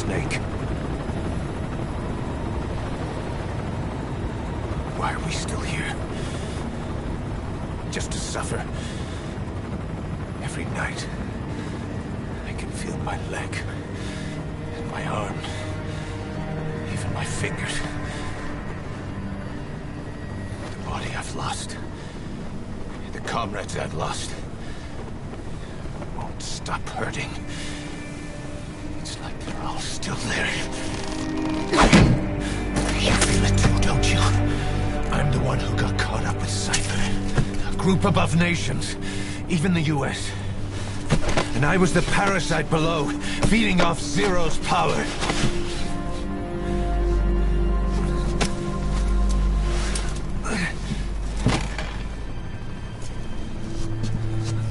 snake. Why are we still here? Just to suffer? Every night, I can feel my leg, and my arm, even my fingers. The body I've lost, the comrades I've lost, won't stop hurting. It's like they're all still there. You feel it too, don't you? I'm the one who got caught up with Cypher. A group above nations, even the US. And I was the parasite below, feeding off Zero's power.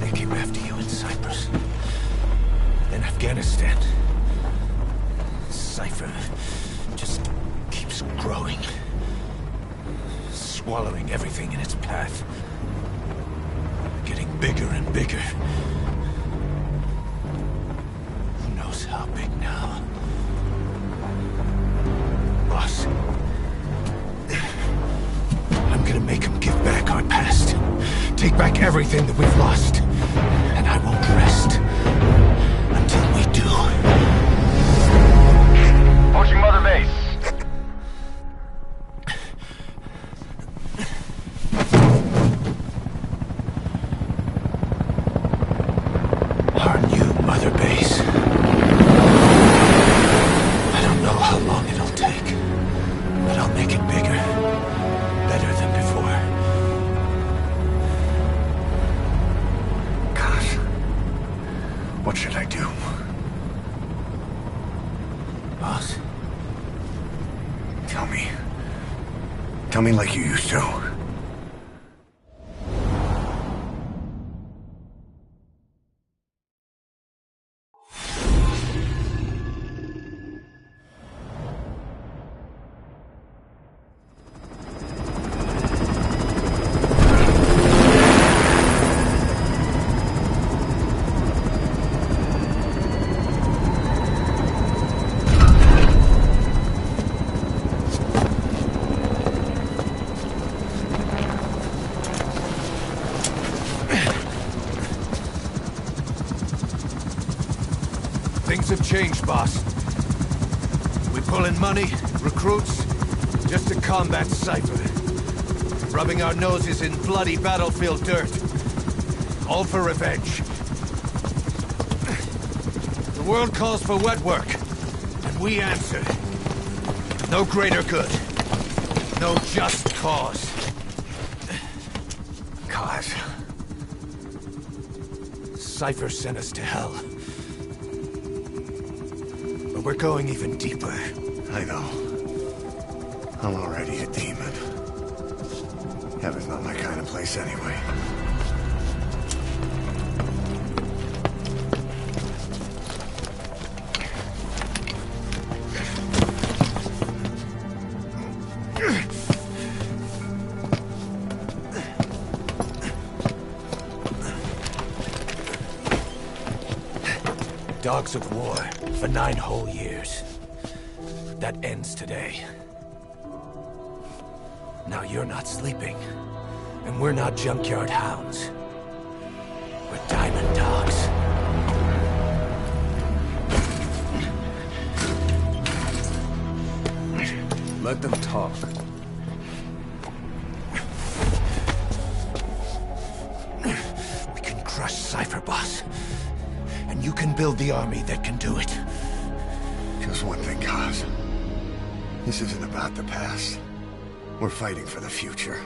They came after you in Cyprus. Then Afghanistan. Cypher just keeps growing. Swallowing everything in its path. Getting bigger and bigger. Who knows how big now? Boss. I'm gonna make him give back our past. Take back everything that we've lost. And I won't rest until we do. Approaching Mother Base. Our new Mother Base. I don't know how long it'll take, but I'll make it bigger. Better than before. Gosh. What should I do? Boss? Tell me. Tell me like you used to. Things have changed, boss. We pull in money, recruits, just to combat Cypher. Rubbing our noses in bloody battlefield dirt. All for revenge. The world calls for wet work, and we answer. No greater good. No just cause. Cause. Cypher sent us to hell. But we're going even deeper. I know. I'm already a demon. Heaven's not my kind of place anyway. Dogs of war for 9 whole years. That ends today. Now you're not sleeping, and we're not junkyard hounds. We're diamond dogs. Let them talk. We can crush Cypher, boss. And you can build the army that can do it. Just one thing, Kaz. This isn't about the past. We're fighting for the future.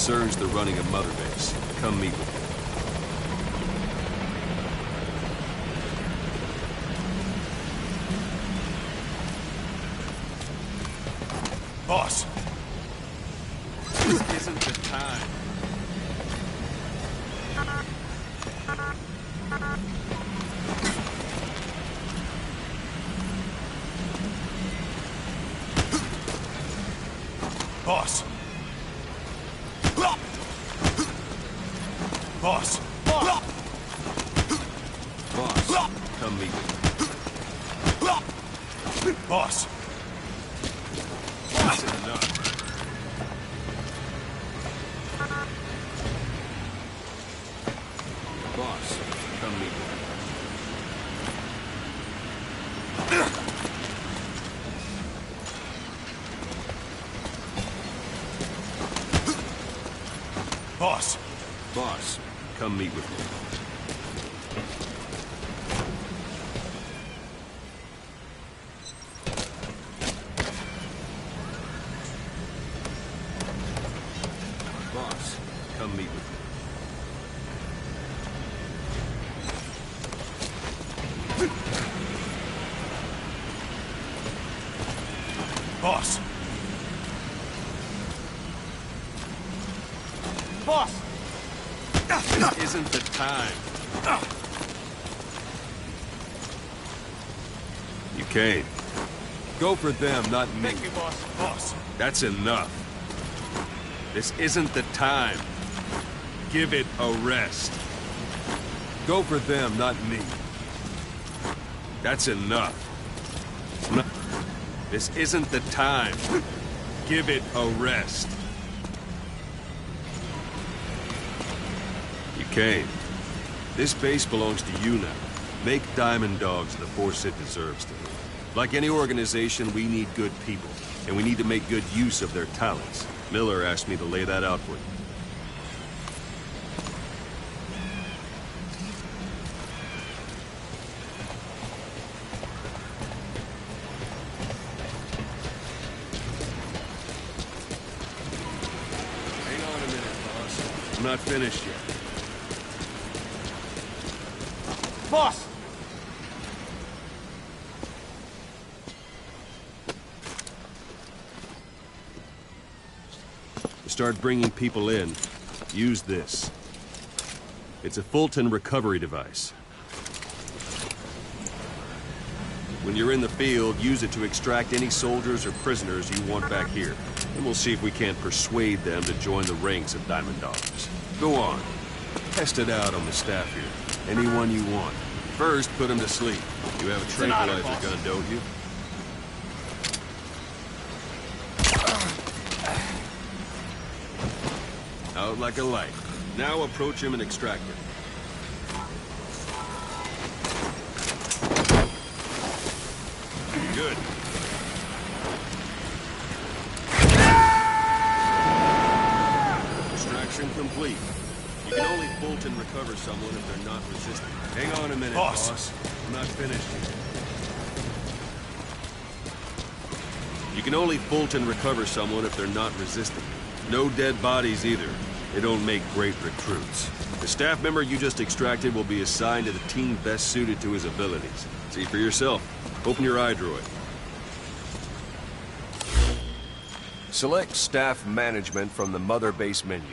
concerns the running of Mother Base. Come meet with me. Boss! This isn't the time. Boss! Boss! Boss, come meet with me. Boss! That's enough. Boss, come meet with me. Boss! Boss, come meet with me. Boss, come meet with me. Boss! Boss! This isn't the time. You came. Go for them, not me. Thank you, boss. Boss! That's enough. This isn't the time. Give it a rest. Go for them, not me. That's enough. This isn't the time. Give it a rest. You came. This base belongs to you now. Make Diamond Dogs the force it deserves to be. Like any organization, we need good people, and we need to make good use of their talents. Miller asked me to lay that out for you. Hang on a minute, boss. I'm not finished yet. Boss! To start bringing people in, use this. It's a Fulton recovery device. When you're in the field, use it to extract any soldiers or prisoners you want back here. And we'll see if we can't persuade them to join the ranks of Diamond Dogs. Go on. Test it out on the staff here. Anyone you want. First, put them to sleep. You have a tranquilizer gun, don't you? Out like a light. Now approach him and extract him. Good. Extraction complete. You can only Fulton recover someone if they're not resistant. Hang on a minute, boss. I'm not finished yet. You can only Fulton recover someone if they're not resistant. No dead bodies either. They don't make great recruits. The staff member you just extracted will be assigned to the team best suited to his abilities. See for yourself. Open your eye droid. Select staff management from the Mother Base menu.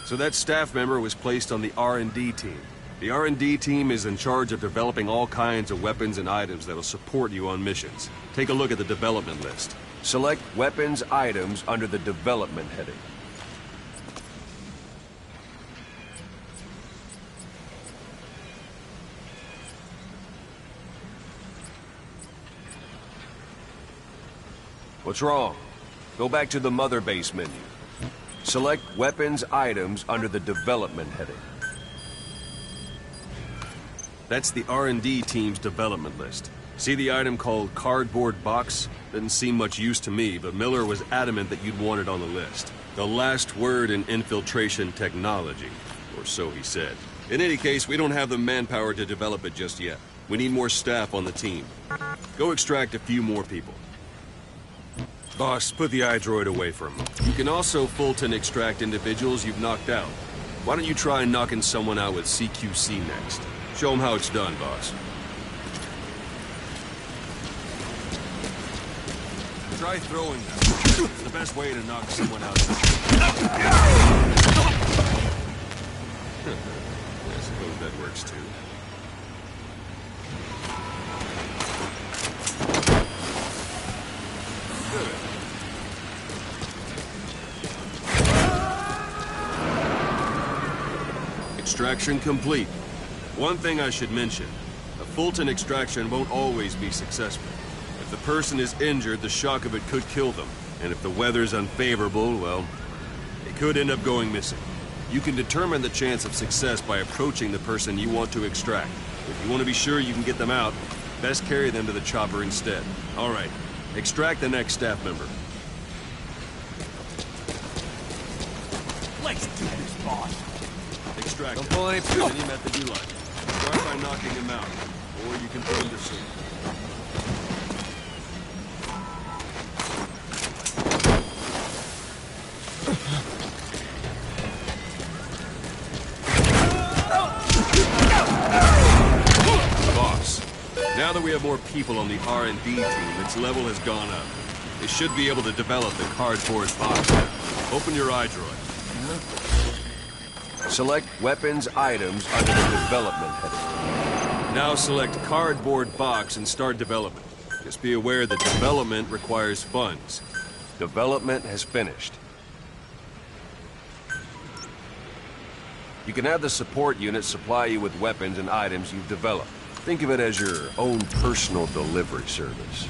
So that staff member was placed on the R&D team. The R&D team is in charge of developing all kinds of weapons and items that'll support you on missions. Take a look at the development list. Select weapons items under the development heading. What's wrong? Go back to the Mother Base menu. Select weapons items under the development heading. That's the R&D team's development list. See the item called cardboard box? Didn't seem much use to me, but Miller was adamant that you'd want it on the list. The last word in infiltration technology, or so he said. In any case, we don't have the manpower to develop it just yet. We need more staff on the team. Go extract a few more people. Boss, put the iDroid away from him. You can also Fulton extract individuals you've knocked out. Why don't you try knocking someone out with CQC next? Show them how it's done, boss. Try throwing them. It's the best way to knock someone out. I suppose that works too. Good. Extraction complete. One thing I should mention. A Fulton extraction won't always be successful. If the person is injured, the shock of it could kill them. And if the weather's unfavorable, well, it could end up going missing. You can determine the chance of success by approaching the person you want to extract. If you want to be sure you can get them out, best carry them to the chopper instead. All right, extract the next staff member. Let's do this, boss. Extract Don't him. pull any Any method you like. Start by knocking him out, or you can put him to sleep. Boss, now that we have more people on the R&D team, its level has gone up. They should be able to develop the cardboard box now. Open your iDroid. Select weapons items under the development heading. Now select cardboard box and start development. Just be aware that development requires funds. Development has finished. You can have the support unit supply you with weapons and items you've developed. Think of it as your own personal delivery service.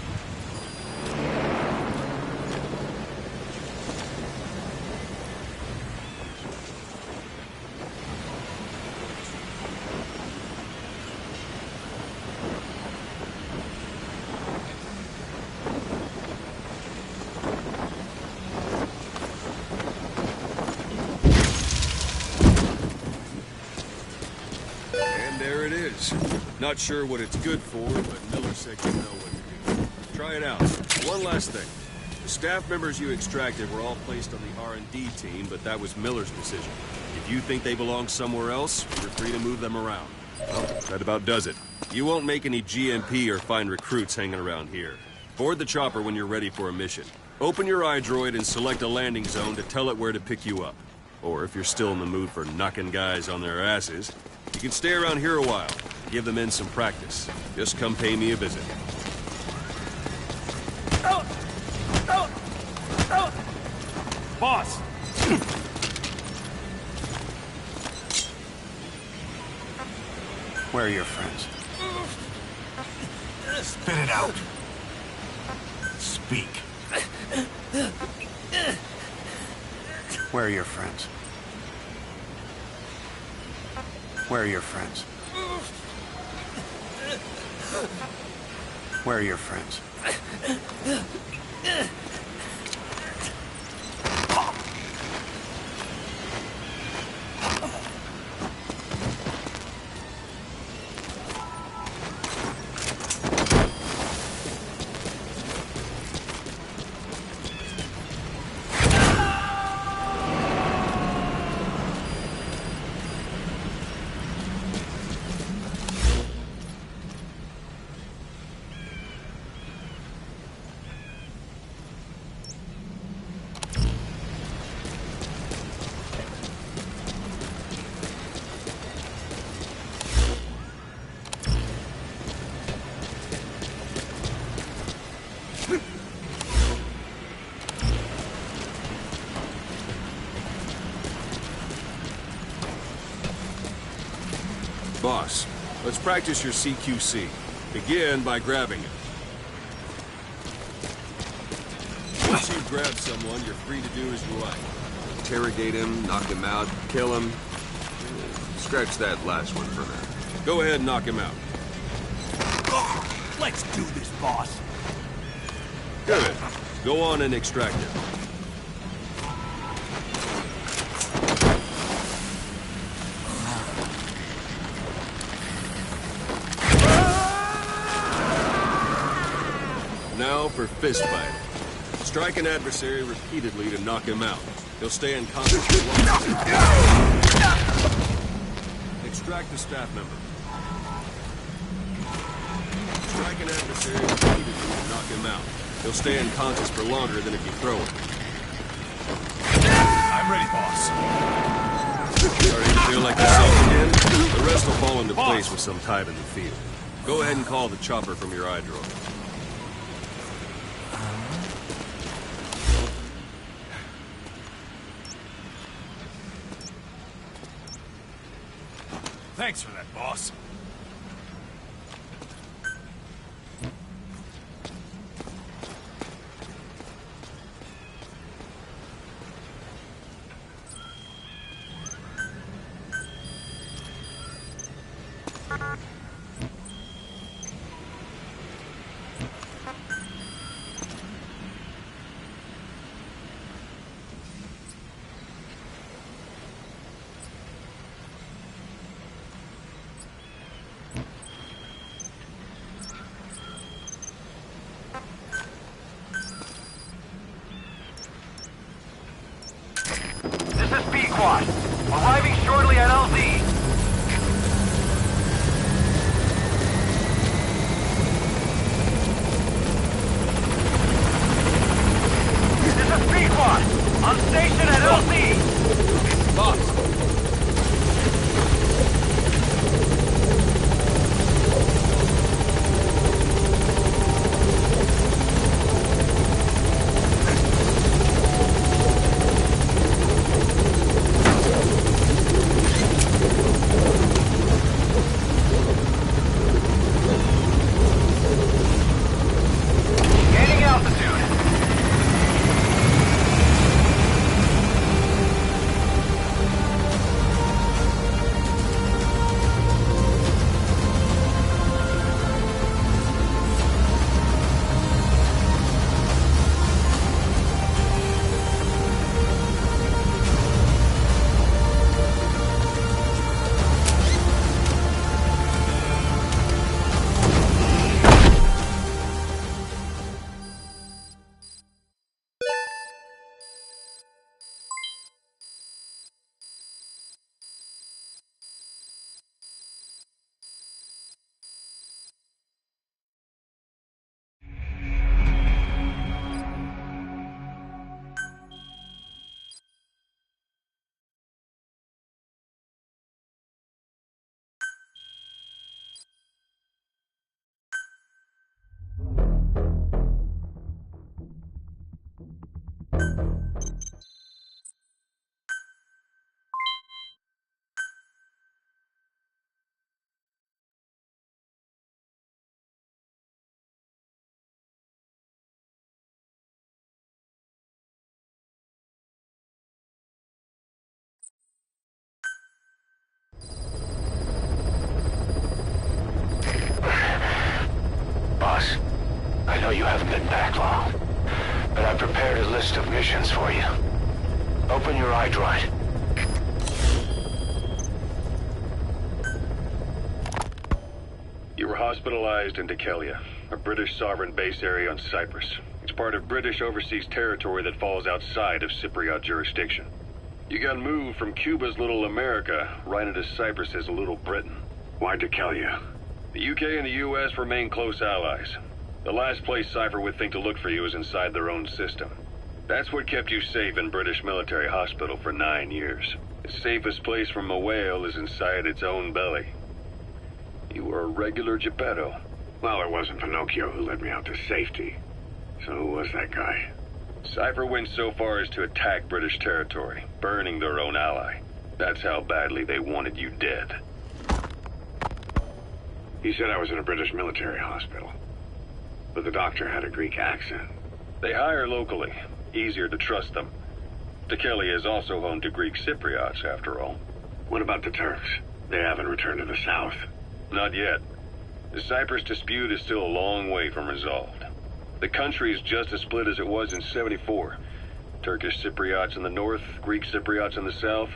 Not sure what it's good for, but Miller said you know what to do. Try it out. One last thing. The staff members you extracted were all placed on the R&D team, but that was Miller's decision. If you think they belong somewhere else, you're free to move them around. Well, that about does it. You won't make any GMP or find recruits hanging around here. Board the chopper when you're ready for a mission. Open your iDroid and select a landing zone to tell it where to pick you up. Or if you're still in the mood for knocking guys on their asses, you can stay around here a while. Give the men some practice. Just come pay me a visit. Boss! Where are your friends? Spit it out. Speak. Where are your friends? Where are your friends? Where are your friends? Boss, let's practice your CQC. Begin by grabbing it. Once you've grabbed someone, you're free to do as you like. Interrogate him, knock him out, kill him. Scratch that last one for now. Go ahead and knock him out. Let's do this, boss. Good. Go on and extract him. Now for fist fight. Strike an adversary repeatedly to knock him out. He'll stay in contact. Extract the staff member. Strike an adversary repeatedly to knock him out. He'll stay unconscious for longer than if you throw him. I'm ready, boss. Starting to feel like yourself again? The rest will fall into place with some time in the field. Go ahead and call the chopper from your eye drawer. Thanks for that, boss. Arriving shortly at LZ. This is Pequod, on station at LZ. Boss. I know you haven't been back long, but I've prepared a list of missions for you. Open your iDroid. You were hospitalized in Dekelia, a British sovereign base area on Cyprus. It's part of British overseas territory that falls outside of Cypriot jurisdiction. You got moved from Cuba's Little America right into Cyprus's Little Britain. Why Dekelia? The UK and the US remain close allies. The last place Cypher would think to look for you is inside their own system. That's what kept you safe in British military hospital for 9 years. The safest place from a whale is inside its own belly. You were a regular Geppetto. Well, it wasn't Pinocchio who led me out to safety. So who was that guy? Cypher went so far as to attack British territory, burning their own ally. That's how badly they wanted you dead. He said I was in a British military hospital. But the doctor had a Greek accent. They hire locally. Easier to trust them. Dekelia is also home to Greek Cypriots, after all. What about the Turks? They haven't returned to the south. Not yet. The Cyprus dispute is still a long way from resolved. The country is just as split as it was in '74. Turkish Cypriots in the north, Greek Cypriots in the south.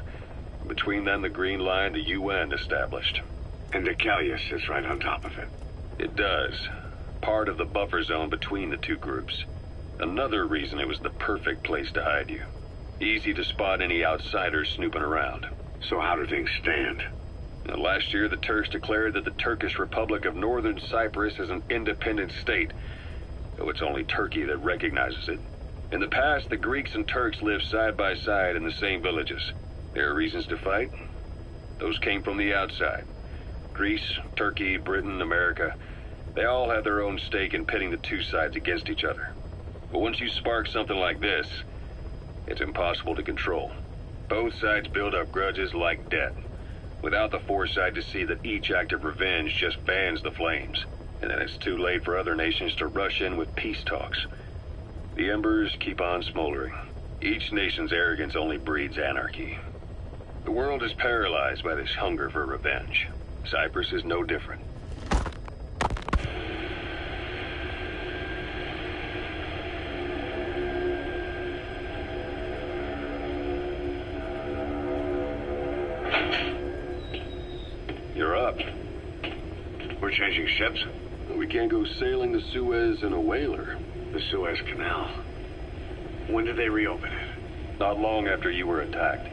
Between them, the Green Line, the UN established. And Dekelia sits right on top of it. It does. Part of the buffer zone between the two groups. Another reason it was the perfect place to hide you. Easy to spot any outsiders snooping around. So how do things stand? Now, last year, the Turks declared that the Turkish Republic of Northern Cyprus is an independent state, though it's only Turkey that recognizes it. In the past, the Greeks and Turks lived side by side in the same villages. There are reasons to fight. Those came from the outside. Greece, Turkey, Britain, America, they all have their own stake in pitting the two sides against each other. But once you spark something like this, it's impossible to control. Both sides build up grudges like debt, without the foresight to see that each act of revenge just fans the flames. And then it's too late for other nations to rush in with peace talks. The embers keep on smoldering. Each nation's arrogance only breeds anarchy. The world is paralyzed by this hunger for revenge. Cyprus is no different. You're up. We're changing ships? We can't go sailing the Suez in a whaler. The Suez Canal. When did they reopen it? Not long after you were attacked.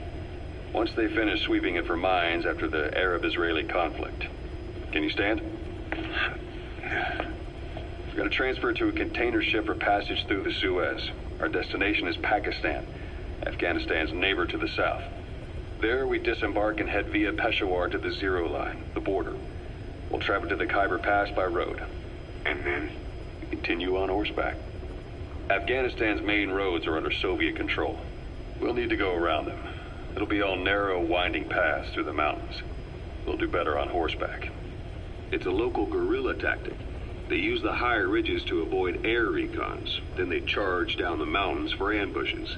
Once they finished sweeping it for mines after the Arab-Israeli conflict. Can you stand? We've got to transfer to a container ship for passage through the Suez. Our destination is Pakistan, Afghanistan's neighbor to the south. There, we disembark and head via Peshawar to the Zero Line, the border. We'll travel to the Khyber Pass by road. And then? We continue on horseback. Afghanistan's main roads are under Soviet control. We'll need to go around them. It'll be all narrow, winding paths through the mountains. We'll do better on horseback. It's a local guerrilla tactic. They use the higher ridges to avoid air recons. Then they charge down the mountains for ambushes.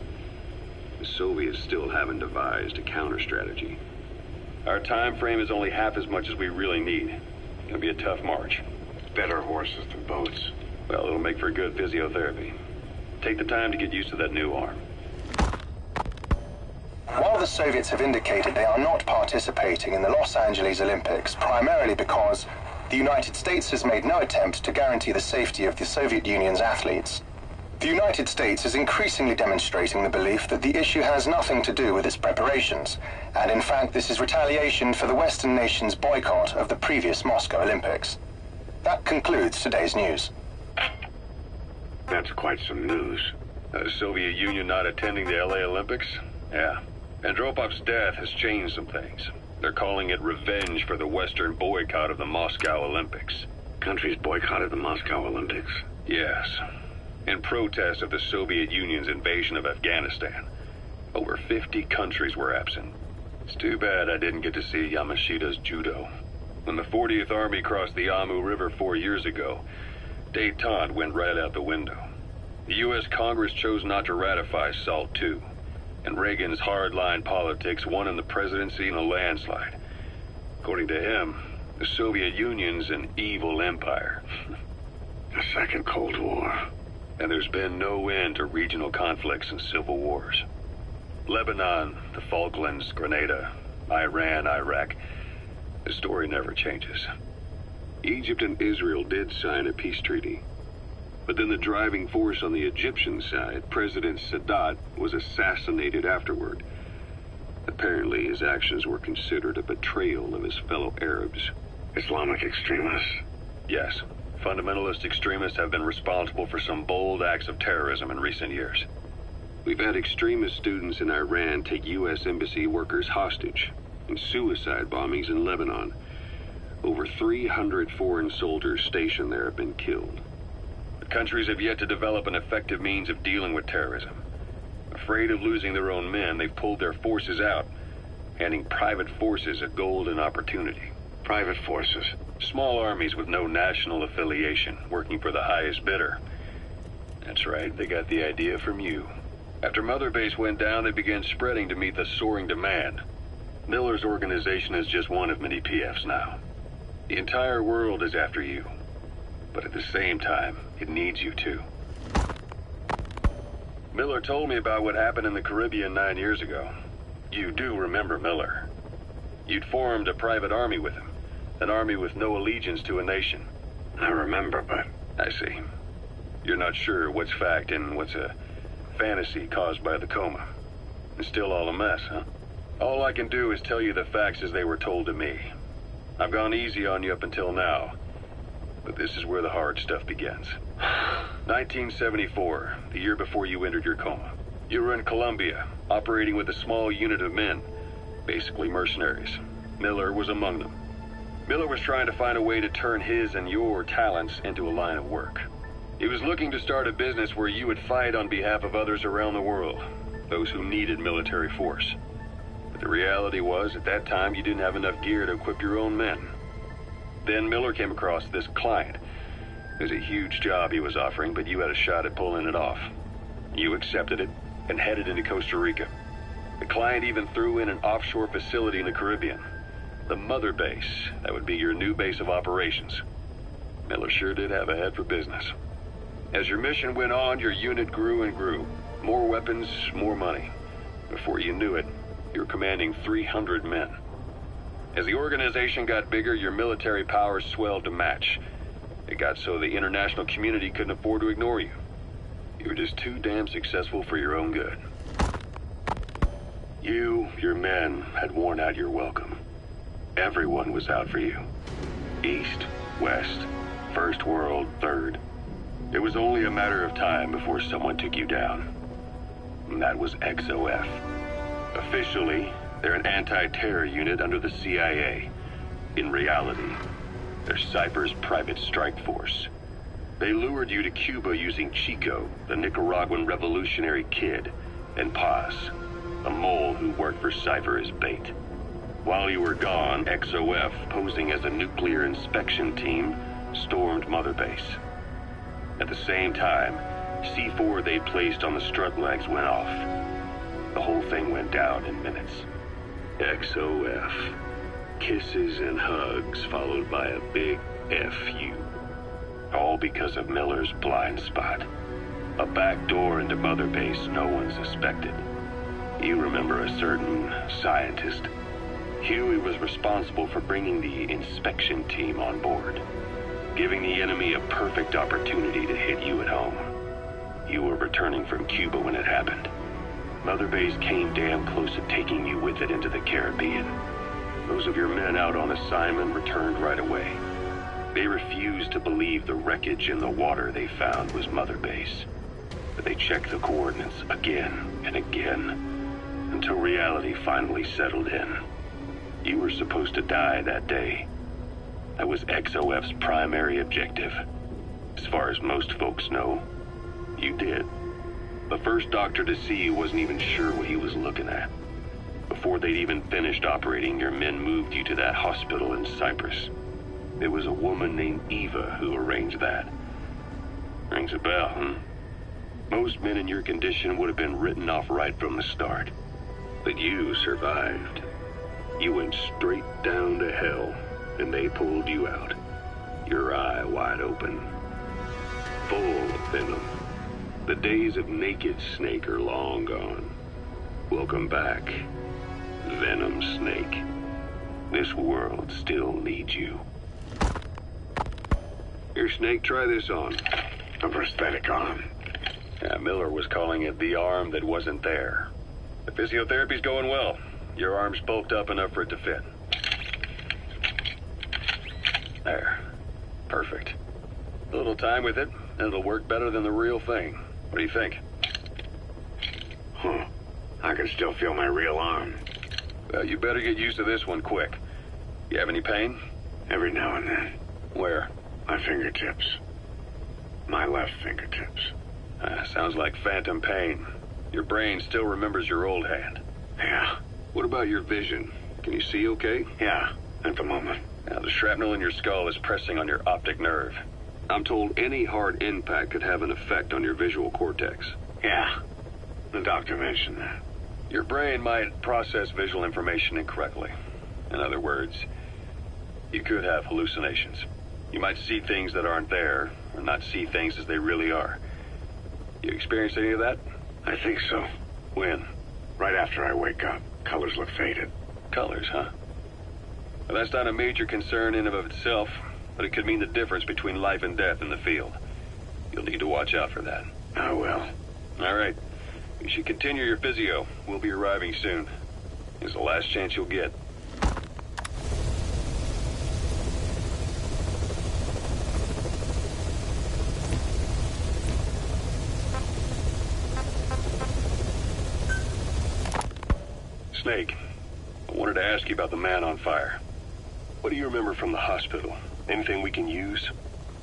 The Soviets still haven't devised a counter-strategy. Our time frame is only half as much as we really need. It'll be a tough march. Better horses than boats. Well, it'll make for good physiotherapy. Take the time to get used to that new arm. While the Soviets have indicated they are not participating in the Los Angeles Olympics, primarily because the United States has made no attempt to guarantee the safety of the Soviet Union's athletes, the United States is increasingly demonstrating the belief that the issue has nothing to do with its preparations, and in fact this is retaliation for the Western nations' boycott of the previous Moscow Olympics. That concludes today's news. That's quite some news. The Soviet Union not attending the LA Olympics? Yeah. Andropov's death has changed some things. They're calling it revenge for the Western boycott of the Moscow Olympics. Countries boycotted the Moscow Olympics? Yes. In protest of the Soviet Union's invasion of Afghanistan. Over 50 countries were absent. It's too bad I didn't get to see Yamashita's judo. When the 40th Army crossed the Amu River 4 years ago, détente went right out the window. The U.S. Congress chose not to ratify SALT II, and Reagan's hardline politics won him the presidency in a landslide. According to him, the Soviet Union's an evil empire. A second Cold War. And there's been no end to regional conflicts and civil wars. Lebanon, the Falklands, Grenada, Iran, Iraq. The story never changes. Egypt and Israel did sign a peace treaty. But then the driving force on the Egyptian side, President Sadat, was assassinated afterward. Apparently his actions were considered a betrayal of his fellow Arabs. Islamic extremists? Yes. Fundamentalist extremists have been responsible for some bold acts of terrorism in recent years. We've had extremist students in Iran take U.S. embassy workers hostage, and suicide bombings in Lebanon. Over 300 foreign soldiers stationed there have been killed. The countries have yet to develop an effective means of dealing with terrorism. Afraid of losing their own men, they've pulled their forces out, handing private forces a golden opportunity. Private forces? Small armies with no national affiliation, working for the highest bidder. That's right, they got the idea from you. After Mother Base went down, they began spreading to meet the soaring demand. Miller's organization is just one of many PFs now. The entire world is after you. But at the same time, it needs you too. Miller told me about what happened in the Caribbean 9 years ago. You do remember Miller. You'd formed a private army with him. An army with no allegiance to a nation. I remember, but... I see. You're not sure what's fact and what's a fantasy caused by the coma. It's still all a mess, huh? All I can do is tell you the facts as they were told to me. I've gone easy on you up until now, but this is where the hard stuff begins. 1974, the year before you entered your coma. You were in Colombia, operating with a small unit of men, basically mercenaries. Miller was among them. Miller was trying to find a way to turn his and your talents into a line of work. He was looking to start a business where you would fight on behalf of others around the world, those who needed military force. But the reality was, at that time, you didn't have enough gear to equip your own men. Then Miller came across this client. It was a huge job he was offering, but you had a shot at pulling it off. You accepted it and headed into Costa Rica. The client even threw in an offshore facility in the Caribbean. The mother base, that would be your new base of operations. Miller sure did have a head for business. As your mission went on, your unit grew and grew. More weapons, more money. Before you knew it, you were commanding 300 men. As the organization got bigger, your military powers swelled to match. It got so the international community couldn't afford to ignore you. You were just too damn successful for your own good. You, your men, had worn out your welcome. Everyone was out for you. East, West, First World, Third. It was only a matter of time before someone took you down. And that was XOF. Officially, they're an anti-terror unit under the CIA. In reality, they're Cypher's private strike force. They lured you to Cuba using Chico, the Nicaraguan revolutionary kid, and Paz, a mole who worked for Cypher as bait. While you were gone, XOF, posing as a nuclear inspection team, stormed Mother Base. At the same time, C4 they'd placed on the strut legs went off. The whole thing went down in minutes. XOF. Kisses and hugs followed by a big FU. All because of Miller's blind spot. A back door into Mother Base no one suspected. You remember a certain scientist. Huey was responsible for bringing the inspection team on board, giving the enemy a perfect opportunity to hit you at home. You were returning from Cuba when it happened. Mother Base came damn close to taking you with it into the Caribbean. Those of your men out on assignment returned right away. They refused to believe the wreckage in the water they found was Mother Base. But they checked the coordinates again and again, until reality finally settled in. You were supposed to die that day. That was XOF's primary objective. As far as most folks know, you did. The first doctor to see you wasn't even sure what he was looking at. Before they'd even finished operating, your men moved you to that hospital in Cyprus. It was a woman named Eva who arranged that. Rings a bell, huh? Most men in your condition would have been written off right from the start. But you survived. You went straight down to hell, and they pulled you out. Your eye wide open. Full of venom. The days of naked Snake are long gone. Welcome back, Venom Snake. This world still needs you. Here, Snake, try this on. A prosthetic arm. Yeah, Miller was calling it the arm that wasn't there. The physiotherapy's going well. Your arm's bulked up enough for it to fit. There. Perfect. A little time with it, and it'll work better than the real thing. What do you think? Huh. I can still feel my real arm. Well, you better get used to this one quick. You have any pain? Every now and then. Where? My fingertips. My left fingertips. Sounds like phantom pain. Your brain still remembers your old hand. Yeah. What about your vision? Can you see okay? Yeah, at the moment. Now, the shrapnel in your skull is pressing on your optic nerve. I'm told any hard impact could have an effect on your visual cortex. Yeah. The doctor mentioned that. Your brain might process visual information incorrectly. In other words, you could have hallucinations. You might see things that aren't there, or not see things as they really are. You experienced any of that? I think so. When? Right after I wake up. Colors look faded. Colors, huh? Well, that's not a major concern in and of itself, but it could mean the difference between life and death in the field. You'll need to watch out for that. I will. All right. You should continue your physio. We'll be arriving soon. It's the last chance you'll get. Snake, I wanted to ask you about the man on fire. What do you remember from the hospital? Anything we can use?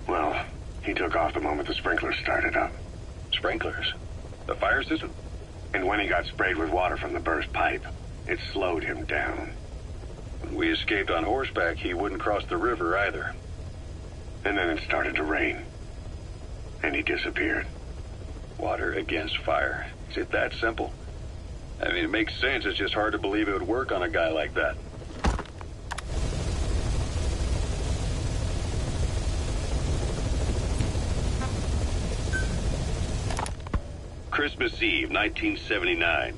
Well, he took off the moment the sprinklers started up. Sprinklers? The fire system? And when he got sprayed with water from the burst pipe, it slowed him down. When we escaped on horseback, he wouldn't cross the river either. And then it started to rain. And he disappeared. Water against fire. Is it that simple? I mean, it makes sense. It's just hard to believe it would work on a guy like that. Christmas Eve, 1979.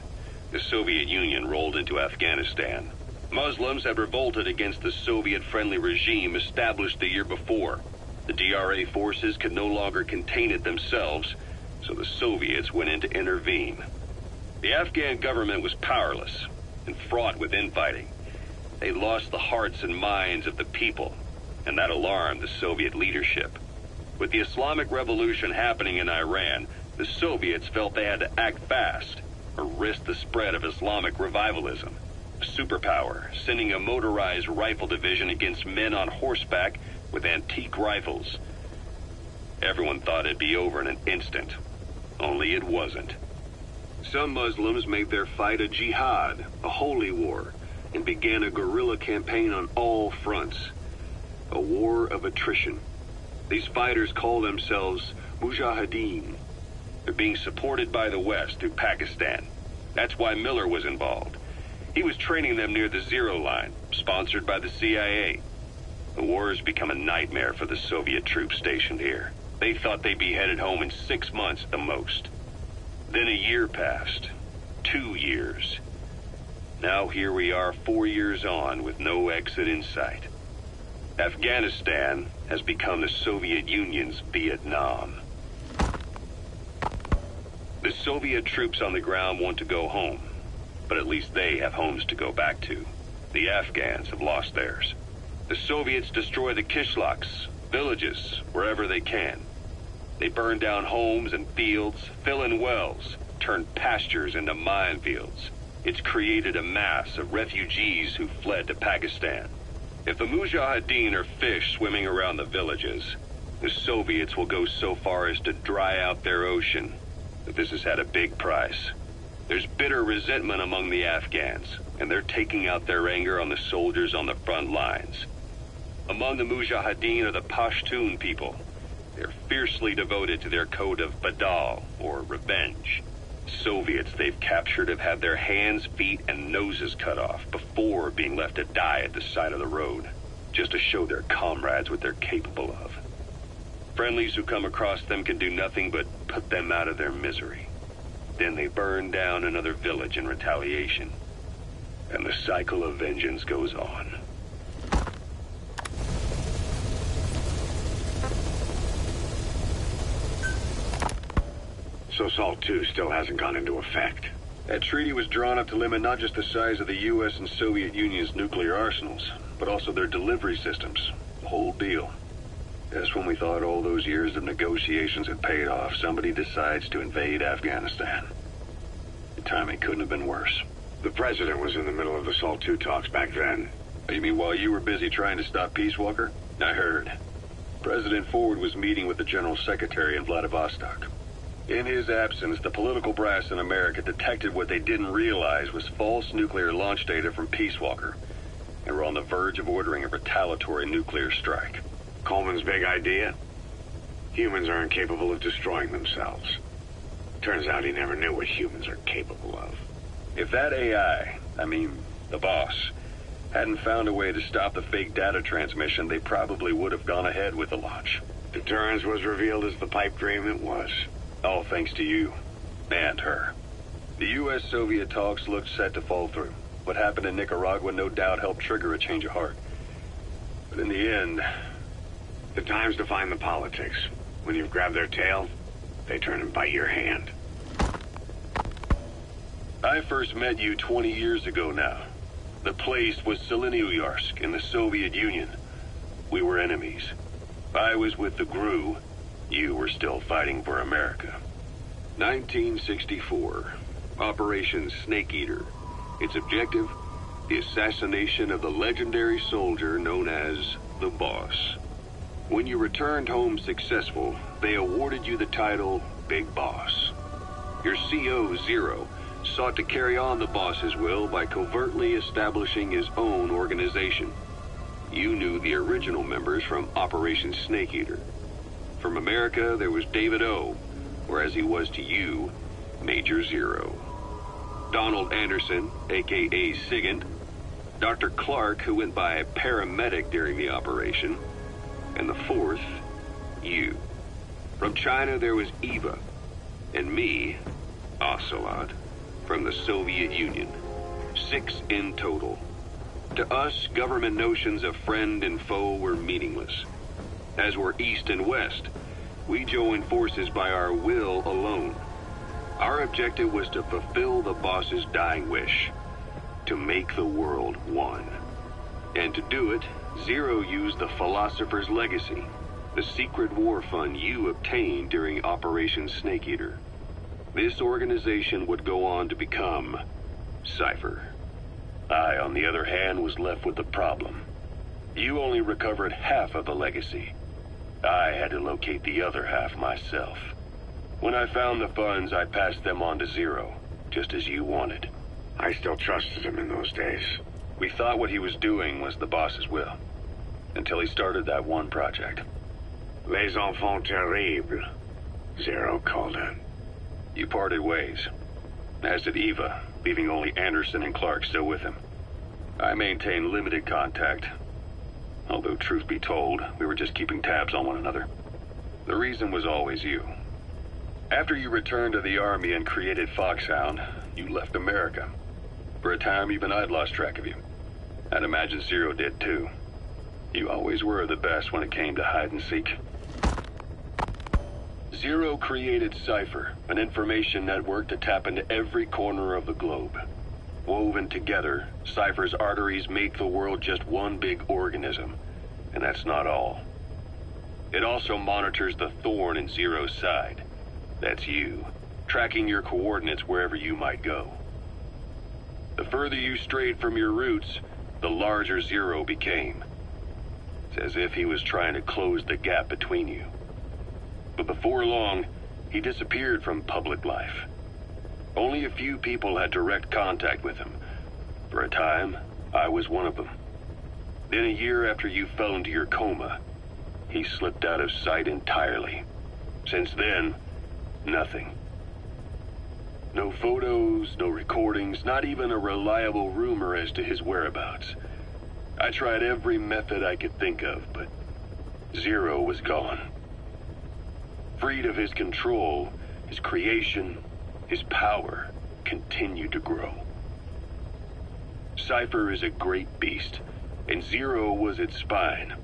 The Soviet Union rolled into Afghanistan. Muslims had revolted against the Soviet-friendly regime established the year before. The DRA forces could no longer contain it themselves, so the Soviets went in to intervene. The Afghan government was powerless and fraught with infighting. They lost the hearts and minds of the people, and that alarmed the Soviet leadership. With the Islamic Revolution happening in Iran, the Soviets felt they had to act fast or risk the spread of Islamic revivalism. A superpower, sending a motorized rifle division against men on horseback with antique rifles. Everyone thought it'd be over in an instant, only it wasn't. Some Muslims made their fight a jihad, a holy war, and began a guerrilla campaign on all fronts. A war of attrition. These fighters call themselves Mujahideen. They're being supported by the West through Pakistan. That's why Miller was involved. He was training them near the Zero Line, sponsored by the CIA. The war has become a nightmare for the Soviet troops stationed here. They thought they'd be headed home in 6 months at the most. Then a year passed. 2 years. Now here we are 4 years on with no exit in sight. Afghanistan has become the Soviet Union's Vietnam. The Soviet troops on the ground want to go home, but at least they have homes to go back to. The Afghans have lost theirs. The Soviets destroy the kishlaks, villages, wherever they can. They burn down homes and fields, fill in wells, turn pastures into minefields. It's created a mass of refugees who fled to Pakistan. If the Mujahideen are fish swimming around the villages, the Soviets will go so far as to dry out their ocean. But this has had a big price. There's bitter resentment among the Afghans, and they're taking out their anger on the soldiers on the front lines. Among the Mujahideen are the Pashtun people. They're fiercely devoted to their code of Badal, or revenge. Soviets they've captured have had their hands, feet, and noses cut off before being left to die at the side of the road, just to show their comrades what they're capable of. Friendlies who come across them can do nothing but put them out of their misery. Then they burn down another village in retaliation. And the cycle of vengeance goes on. So SALT II still hasn't gone into effect. That treaty was drawn up to limit not just the size of the U.S. and Soviet Union's nuclear arsenals, but also their delivery systems. The whole deal. Just when we thought all those years of negotiations had paid off, somebody decides to invade Afghanistan. The timing couldn't have been worse. The president was in the middle of the SALT II talks back then. You mean while you were busy trying to stop Peace Walker? I heard. President Ford was meeting with the General Secretary in Vladivostok. In his absence, the political brass in America detected what they didn't realize was false nuclear launch data from Peace Walker, and were on the verge of ordering a retaliatory nuclear strike. Coleman's big idea? Humans are incapable of destroying themselves. Turns out he never knew what humans are capable of. If that AI, the boss, hadn't found a way to stop the fake data transmission, they probably would have gone ahead with the launch. Deterrence was revealed as the pipe dream it was. All thanks to you. And her. The U.S.-Soviet talks looked set to fall through. What happened in Nicaragua no doubt helped trigger a change of heart. But in the end... The time's to find the politics. When you've grabbed their tail, they turn and bite your hand. I first met you 20 years ago now. The place was Selenoyarsk in the Soviet Union. We were enemies. I was with the GRU. You were still fighting for America. 1964. Operation Snake Eater. Its objective? The assassination of the legendary soldier known as the Boss. When you returned home successful, they awarded you the title Big Boss. Your CO, Zero, sought to carry on the boss's will by covertly establishing his own organization. You knew the original members from Operation Snake Eater. From America, there was David O., or as he was to you, Major Zero. Donald Anderson, a.k.a. Sigint. Dr. Clark, who went by paramedic during the operation. And the fourth, you. From China, there was Eva. And me, Ocelot, from the Soviet Union. 6 in total. To us, government notions of friend and foe were meaningless. As were East and West, we joined forces by our will alone. Our objective was to fulfill the boss's dying wish, to make the world one. And to do it, Zero used the Philosopher's Legacy, the secret war fund you obtained during Operation Snake Eater. This organization would go on to become Cypher. I, on the other hand, was left with the problem. You only recovered half of the legacy. I had to locate the other half myself. When I found the funds, I passed them on to Zero, just as you wanted. I still trusted him in those days. We thought what he was doing was the boss's will, until he started that one project. Les enfants terribles, Zero called it. You parted ways, as did Eva, leaving only Anderson and Clark still with him. I maintained limited contact, although truth be told, we were just keeping tabs on one another. The reason was always you. After you returned to the Army and created Foxhound, you left America. For a time, even I'd lost track of you. I'd imagine Zero did too. You always were the best when it came to hide and seek. Zero created Cypher, an information network to tap into every corner of the globe. Woven together, Cypher's arteries make the world just one big organism. And that's not all. It also monitors the thorn in Zero's side. That's you, tracking your coordinates wherever you might go. The further you strayed from your roots, the larger Zero became. It's as if he was trying to close the gap between you. But before long, he disappeared from public life. Only a few people had direct contact with him. For a time, I was one of them. Then a year after you fell into your coma, he slipped out of sight entirely. Since then, nothing. No photos, no recordings, not even a reliable rumor as to his whereabouts. I tried every method I could think of, but Zero was gone. Freed of his control, his creation, his power continued to grow. Cypher is a great beast, and Zero was its spine.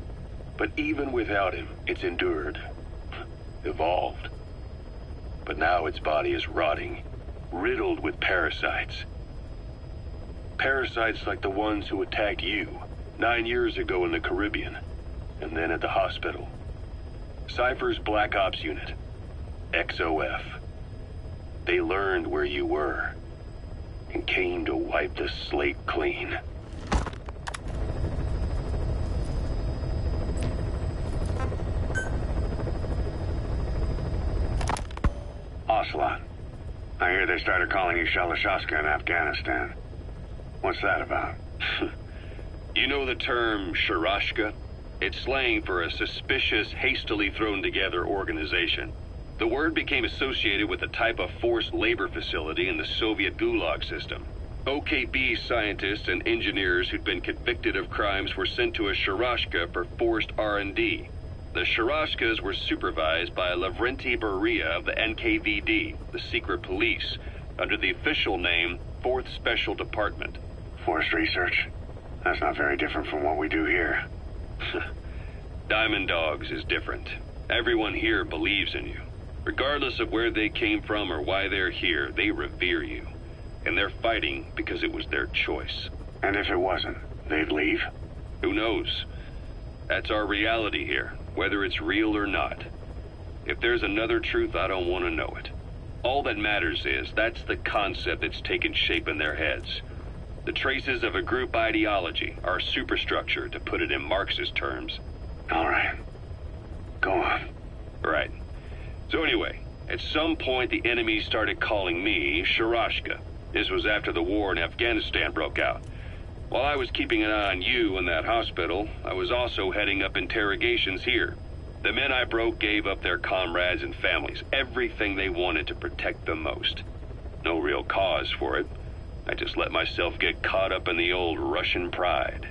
But even without him, it's endured, evolved. But now its body is rotting, riddled with parasites. Parasites like the ones who attacked you 9 years ago in the Caribbean, and then at the hospital. Cypher's Black Ops Unit, XOF. They learned where you were, and came to wipe the slate clean. Ocelot, I hear they started calling you Shalashaska in Afghanistan. What's that about? You know the term Sharashka? It's slang for a suspicious, hastily thrown together organization. The word became associated with a type of forced labor facility in the Soviet Gulag system. OKB scientists and engineers who'd been convicted of crimes were sent to a Sharashka for forced R&D. The Sharashkas were supervised by Lavrenti Beria of the NKVD, the secret police, under the official name 4th Special Department. Forced research? That's not very different from what we do here. Diamond Dogs is different. Everyone here believes in you. Regardless of where they came from or why they're here, they revere you. And they're fighting because it was their choice. And if it wasn't, they'd leave? Who knows? That's our reality here, whether it's real or not. If there's another truth, I don't want to know it. All that matters is that's the concept that's taken shape in their heads. The traces of a group ideology, our superstructure, to put it in Marxist terms. All right. Go on. Right. So anyway, at some point the enemy started calling me Sharashka. This was after the war in Afghanistan broke out. While I was keeping an eye on you in that hospital, I was also heading up interrogations here. The men I broke gave up their comrades and families, everything they wanted to protect them most. No real cause for it. I just let myself get caught up in the old Russian pride.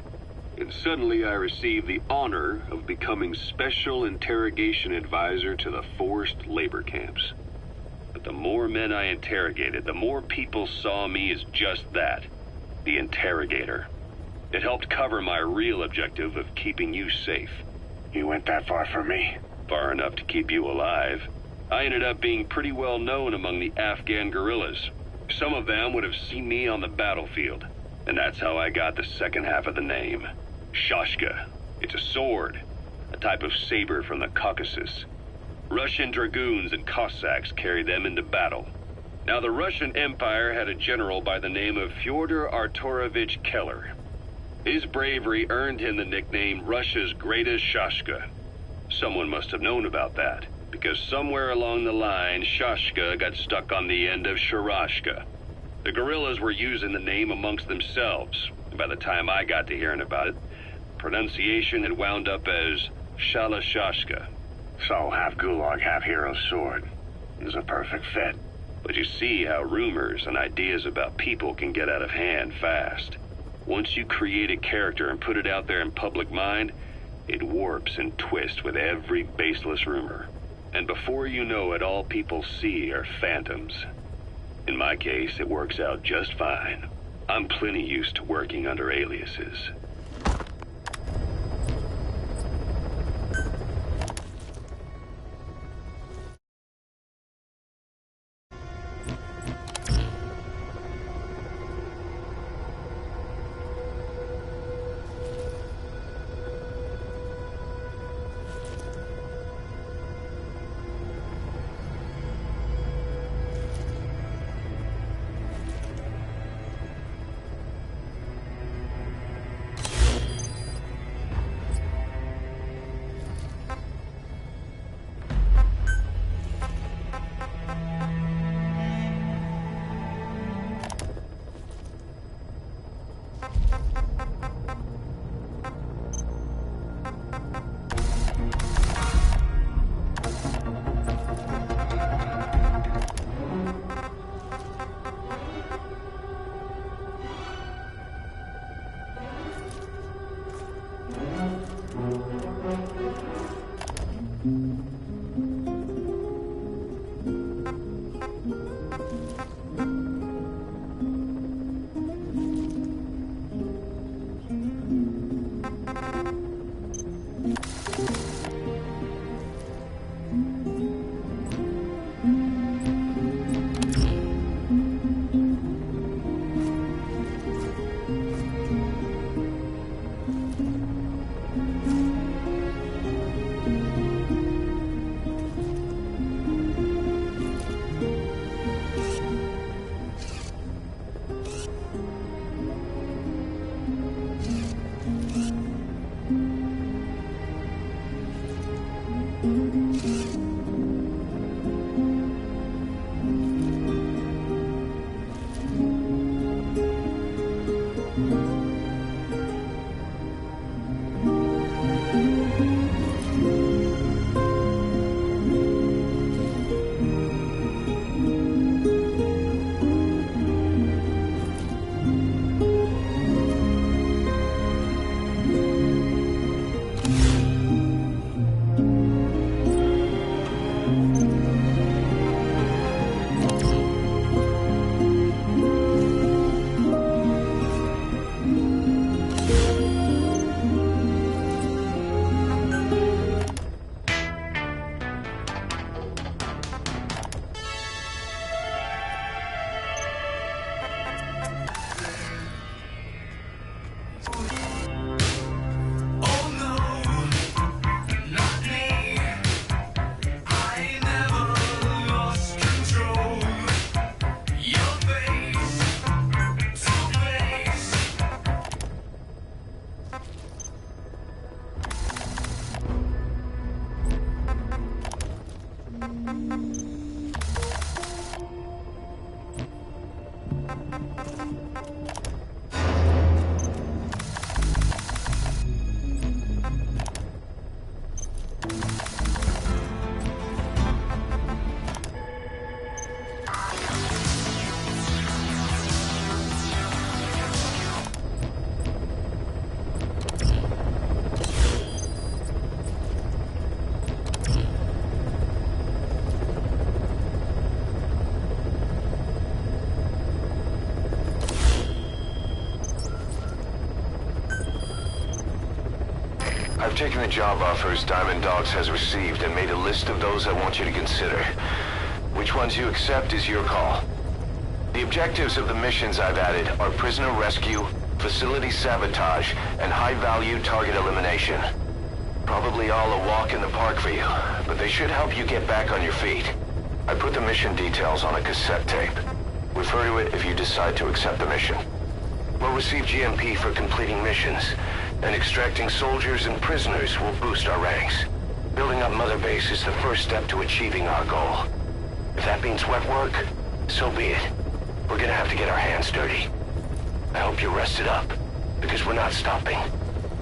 And suddenly I received the honor of becoming Special Interrogation Advisor to the forced labor camps. But the more men I interrogated, the more people saw me as just that, the interrogator. It helped cover my real objective of keeping you safe. You went that far for me? Far enough to keep you alive. I ended up being pretty well known among the Afghan guerrillas. Some of them would have seen me on the battlefield, and that's how I got the second half of the name. Shashka. It's a sword, a type of saber from the Caucasus. Russian dragoons and Cossacks carried them into battle. Now, the Russian Empire had a general by the name of Fyodor Arturovich Keller. His bravery earned him the nickname Russia's Greatest Shashka. Someone must have known about that, because somewhere along the line, Shashka got stuck on the end of Sharashka. The guerrillas were using the name amongst themselves, and by the time I got to hearing about it, pronunciation had wound up as Shalashashka. So half Gulag, half Hero Sword. Is a perfect fit. But you see how rumors and ideas about people can get out of hand fast. Once you create a character and put it out there in public mind, it warps and twists with every baseless rumor. And before you know it, all people see are phantoms. In my case, it works out just fine. I'm plenty used to working under aliases. I've taken the job offers Diamond Dogs has received and made a list of those I want you to consider. Which ones you accept is your call. The objectives of the missions I've added are prisoner rescue, facility sabotage, and high-value target elimination. Probably all a walk in the park for you, but they should help you get back on your feet. I put the mission details on a cassette tape. Refer to it if you decide to accept the mission. We'll receive GMP for completing missions, and extracting soldiers and prisoners will boost our ranks. Building up Mother Base is the first step to achieving our goal. If that means wet work, so be it. We're gonna have to get our hands dirty. I hope you're rested up, because we're not stopping.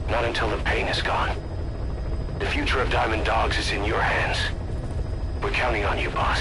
Not until the pain is gone. The future of Diamond Dogs is in your hands. We're counting on you, boss.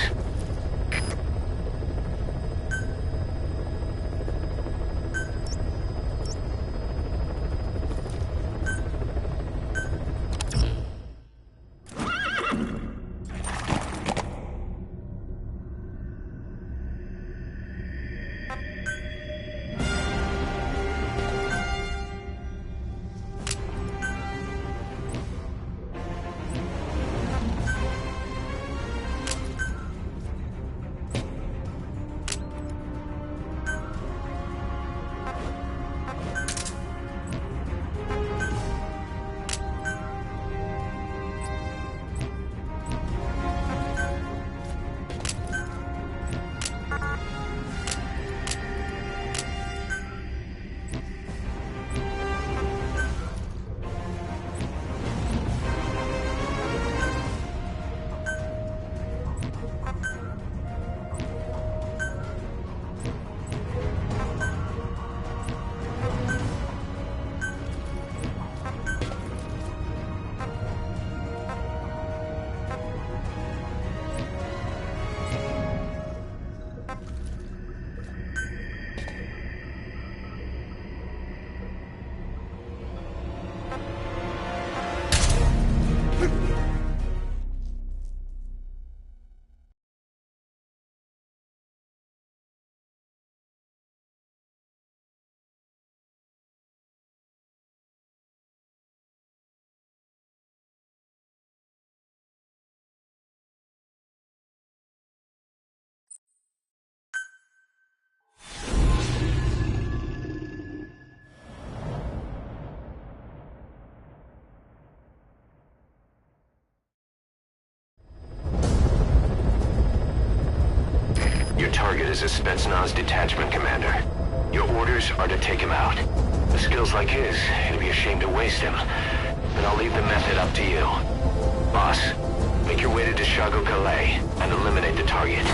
Your target is a Spetsnaz detachment commander. Your orders are to take him out. With skills like his, it'd be a shame to waste him. But I'll leave the method up to you. Boss, make your way to Deshago Calais and eliminate the target.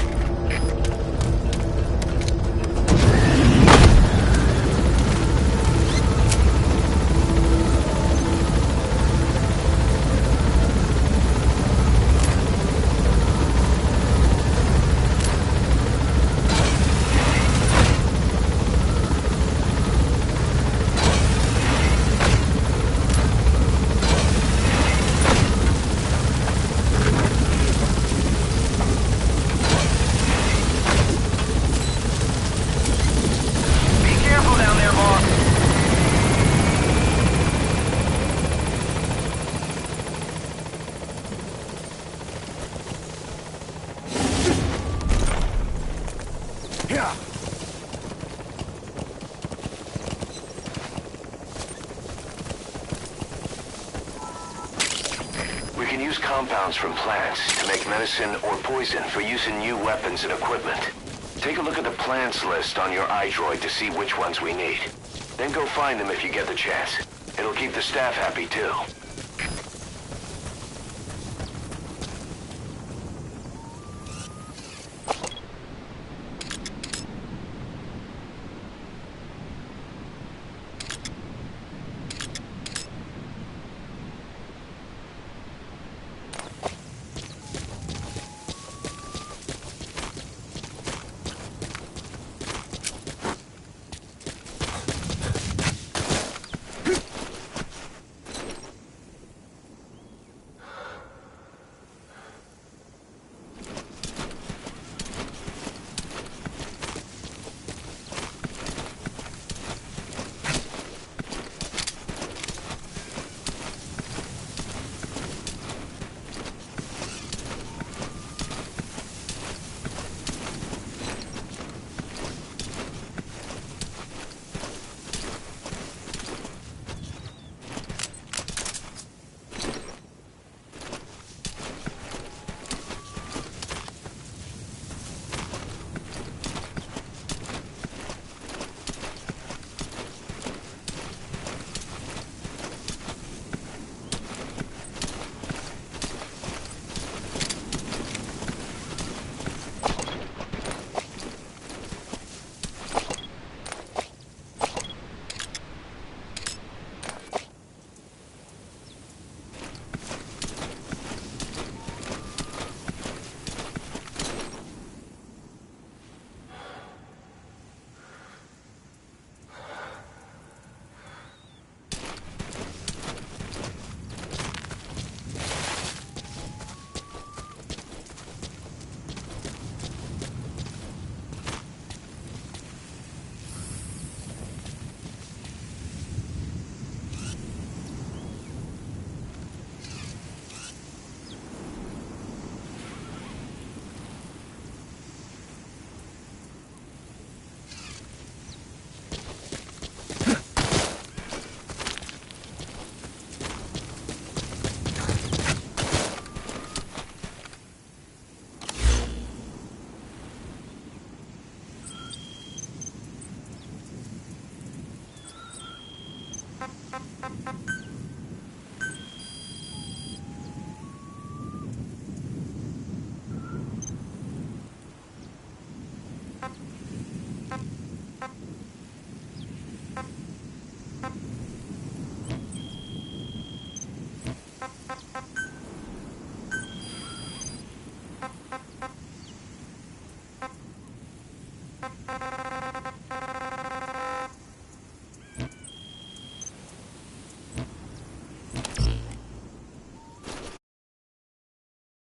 Compounds from plants to make medicine or poison for use in new weapons and equipment. Take a look at the plants list on your iDroid to see which ones we need. Then go find them if you get the chance. It'll keep the staff happy too.